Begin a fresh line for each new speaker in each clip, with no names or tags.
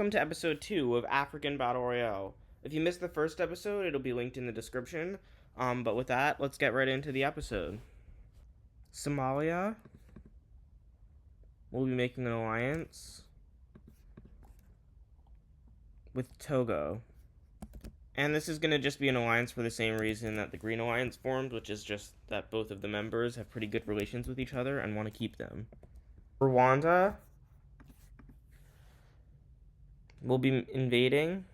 Welcome to episode 2 of African Battle Royale. If you missed the first episode, it'll be linked in the description. But with that, let's get right into the episode. Somalia will be making an alliance with Togo. And this is going to just be an alliance for the same reason that the Green Alliance formed, which is just that both of the members have pretty good relations with each other and want to keep them. Rwanda will be invading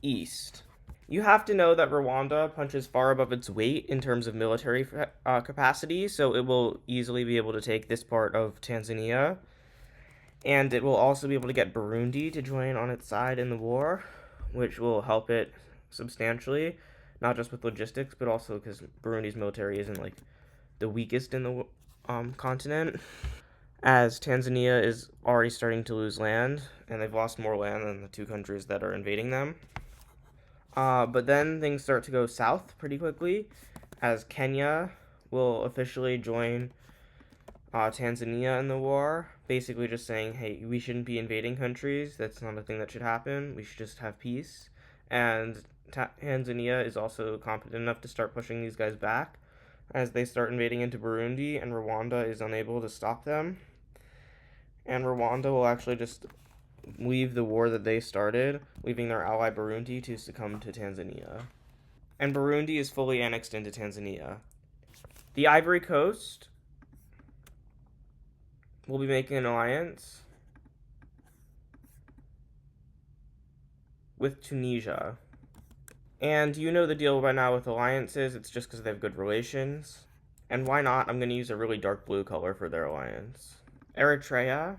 East. You have to know that Rwanda punches far above its weight in terms of military capacity, so it will easily be able to take this part of Tanzania. And it will also be able to get Burundi to join on its side in the war, which will help it substantially, not just with logistics, but also because Burundi's military isn't like the weakest in the continent. As Tanzania is already starting to lose land, and they've lost more land than the two countries that are invading them. But then things start to go south pretty quickly, as Kenya will officially join Tanzania in the war, basically just saying, hey, we shouldn't be invading countries. That's not a thing that should happen. We should just have peace. And Tanzania is also competent enough to start pushing these guys back as they start invading into Burundi, and Rwanda is unable to stop them. And Rwanda will actually just leave the war that they started, leaving their ally Burundi to succumb to Tanzania. And Burundi is fully annexed into Tanzania. The Ivory Coast will be making an alliance with Tunisia. And you know the deal by now with alliances, it's just because they have good relations. And why not? I'm going to use a really dark blue color for their alliance. Eritrea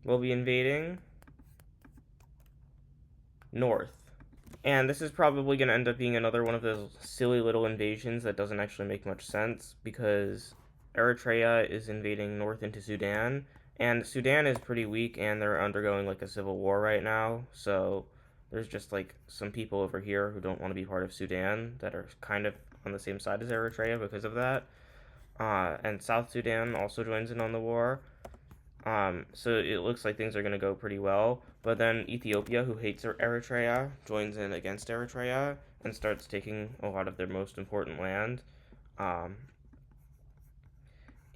will be invading North. And this is probably going to end up being another one of those silly little invasions that doesn't actually make much sense, because Eritrea is invading north into Sudan, and Sudan is pretty weak and they're undergoing like a civil war right now, so there's just like some people over here who don't want to be part of Sudan that are kind of on the same side as Eritrea because of that. And South Sudan also joins in on the war. So it looks like things are going to go pretty well. But then Ethiopia, who hates Eritrea, joins in against Eritrea and starts taking a lot of their most important land.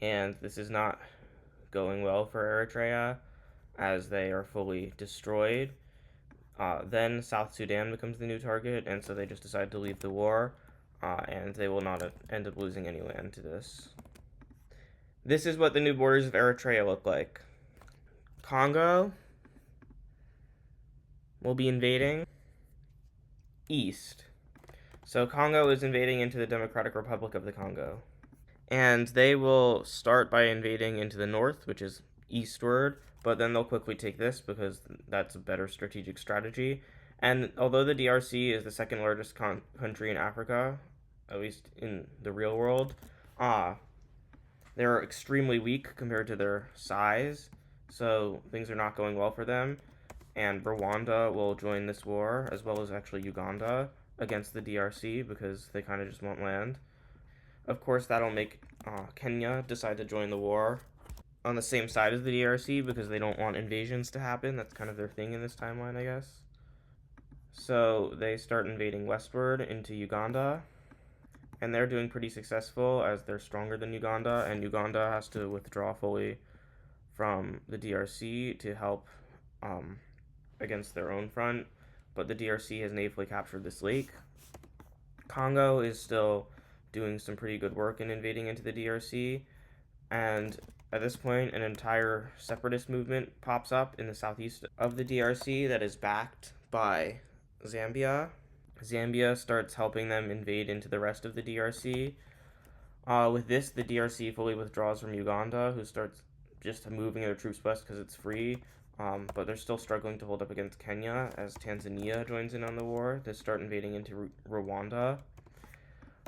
And this is not going well for Eritrea as they are fully destroyed. Then South Sudan becomes the new target, and so they just decide to leave the war, and they will not end up losing any land to this. This is what the new borders of Eritrea look like. Congo will be invading East. So Congo is invading into the Democratic Republic of the Congo. And they will start by invading into the north, which is eastward, but then they'll quickly take this because that's a better strategic strategy. And although the DRC is the second largest country in Africa, at least in the real world, they're extremely weak compared to their size, so things are not going well for them. And Rwanda will join this war, as well as actually Uganda, against the DRC because they kind of just want land. Of course, that'll make Kenya decide to join the war on the same side as the DRC because they don't want invasions to happen. That's kind of their thing in this timeline, I guess. So they start invading westward into Uganda, and they're doing pretty successful as they're stronger than Uganda, and Uganda has to withdraw fully from the DRC to help against their own front, but the DRC has natively captured this lake. Congo is still doing some pretty good work in invading into the DRC, and at this point, an entire separatist movement pops up in the southeast of the DRC that is backed by Zambia. Zambia starts helping them invade into the rest of the DRC. With this, the DRC fully withdraws from Uganda, who starts just moving their troops west because it's free. But they're still struggling to hold up against Kenya as Tanzania joins in on the war to start invading into Rwanda.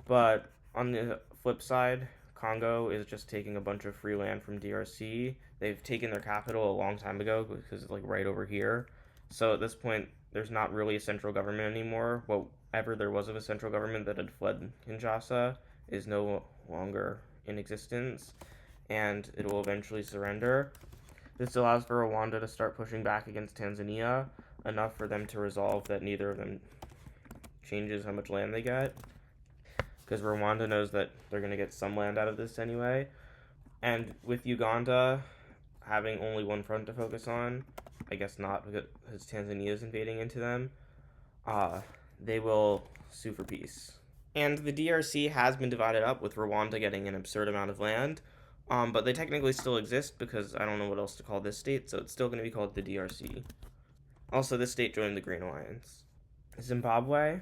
But on the flip side, Congo is just taking a bunch of free land from DRC. They've taken their capital a long time ago because it's like right over here. So at this point, there's not really a central government anymore. Whatever there was of a central government that had fled Kinshasa is no longer in existence. and it will eventually surrender. This allows for Rwanda to start pushing back against Tanzania, enough for them to resolve that neither of them changes how much land they get, because Rwanda knows that they're going to get some land out of this anyway. And with Uganda having only one front to focus on, I guess not because Tanzania is invading into them, they will sue for peace. And the DRC has been divided up, with Rwanda getting an absurd amount of land, but they technically still exist because I don't know what else to call this state, so it's still going to be called the DRC. Also, this state joined the Green Alliance. Zimbabwe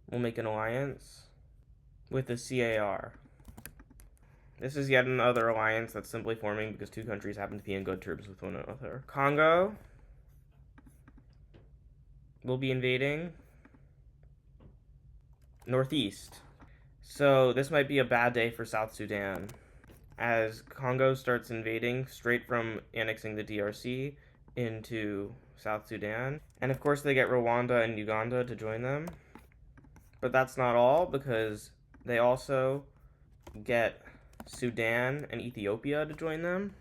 will make an alliance with the CAR. This is yet another alliance that's simply forming because two countries happen to be in good terms with one another. Congo will be invading Northeast. So this might be a bad day for South Sudan, as Congo starts invading straight from annexing the DRC into South Sudan. And of course they get Rwanda and Uganda to join them. But that's not all, because they also get Sudan and Ethiopia to join them.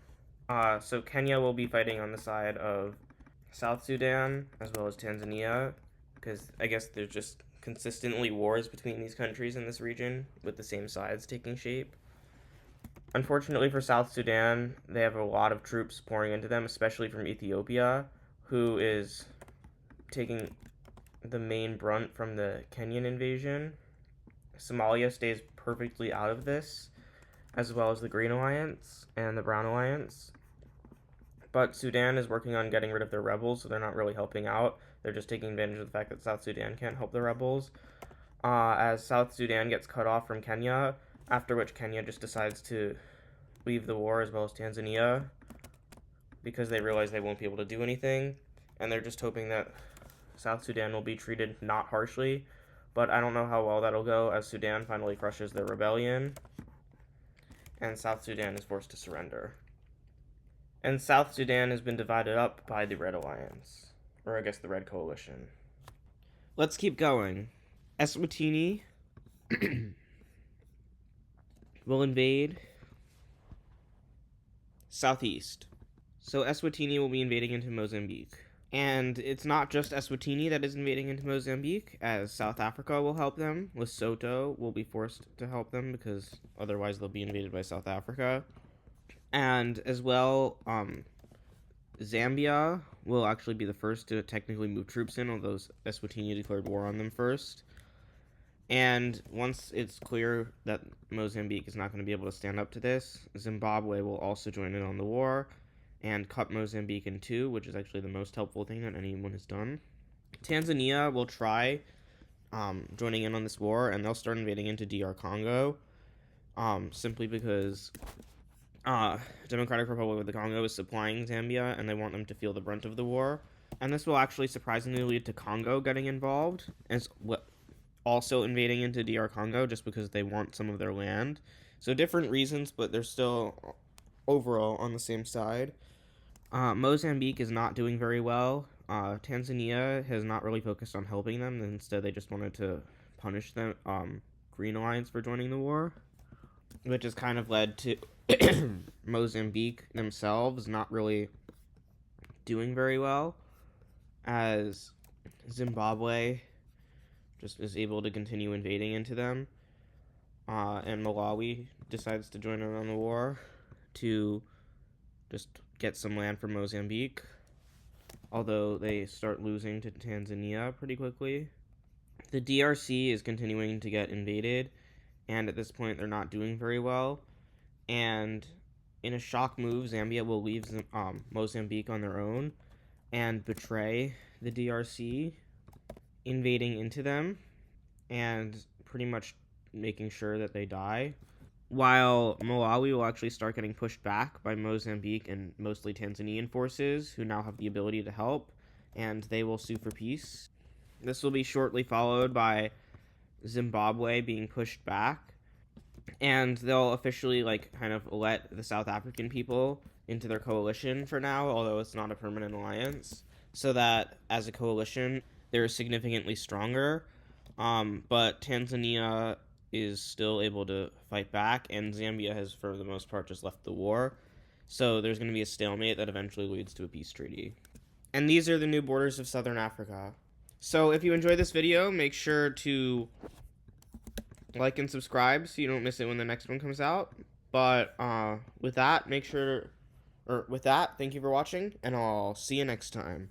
So Kenya will be fighting on the side of South Sudan as well as Tanzania, because I guess there's just consistently wars between these countries in this region with the same sides taking shape. Unfortunately for South Sudan, they have a lot of troops pouring into them, especially from Ethiopia, who is taking the main brunt from the Kenyan invasion. Somalia stays perfectly out of this, as well as the Green Alliance and the Brown Alliance. But Sudan is working on getting rid of their rebels, so they're not really helping out. They're just taking advantage of the fact that South Sudan can't help the rebels. As South Sudan gets cut off from Kenya, after which Kenya just decides to leave the war, as well as Tanzania, because they realize they won't be able to do anything, and they're just hoping that South Sudan will be treated not harshly, but I don't know how well that'll go, as Sudan finally crushes their rebellion, and South Sudan is forced to surrender. And South Sudan has been divided up by the Red Alliance, or I guess the Red Coalition. Let's keep going. Eswatini will invade Southeast. So Eswatini will be invading into Mozambique. And it's not just Eswatini that is invading into Mozambique, as South Africa will help them. Lesotho will be forced to help them because otherwise they'll be invaded by South Africa. And as well, Zambia will actually be the first to technically move troops in, although Eswatini declared war on them first. And once it's clear that Mozambique is not going to be able to stand up to this, Zimbabwe will also join in on the war and cut Mozambique in two, which is actually the most helpful thing that anyone has done. Tanzania will try joining in on this war, and they'll start invading into DR Congo, simply because Democratic Republic of the Congo is supplying Zambia, and they want them to feel the brunt of the war. And this will actually surprisingly lead to Congo getting involved, as also invading into DR Congo, just because they want some of their land. So different reasons, but they're still overall on the same side. Mozambique is not doing very well. Tanzania has not really focused on helping them. Instead, they just wanted to punish them, Green Alliance, for joining the war, which has kind of led to Mozambique themselves not really doing very well, as Zimbabwe just is able to continue invading into them, and Malawi decides to join in on the war to just get some land from Mozambique, although they start losing to Tanzania pretty quickly. The DRC is continuing to get invaded, and at this point they're not doing very well, and in a shock move, Zambia will leave Mozambique on their own and betray the DRC, invading into them and pretty much making sure that they die, while Malawi will actually start getting pushed back by Mozambique and mostly Tanzanian forces, who now have the ability to help, and they will sue for peace. This will be shortly followed by Zimbabwe being pushed back, and they'll officially kind of let the South African people into their coalition for now, although it's not a permanent alliance, so that as a coalition they're significantly stronger. But Tanzania is still able to fight back, and Zambia has, for the most part, just left the war. So there's going to be a stalemate that eventually leads to a peace treaty. And these are the new borders of Southern Africa. So if you enjoyed this video, make sure to like and subscribe so you don't miss it when the next one comes out. But with that, thank you for watching, and I'll see you next time.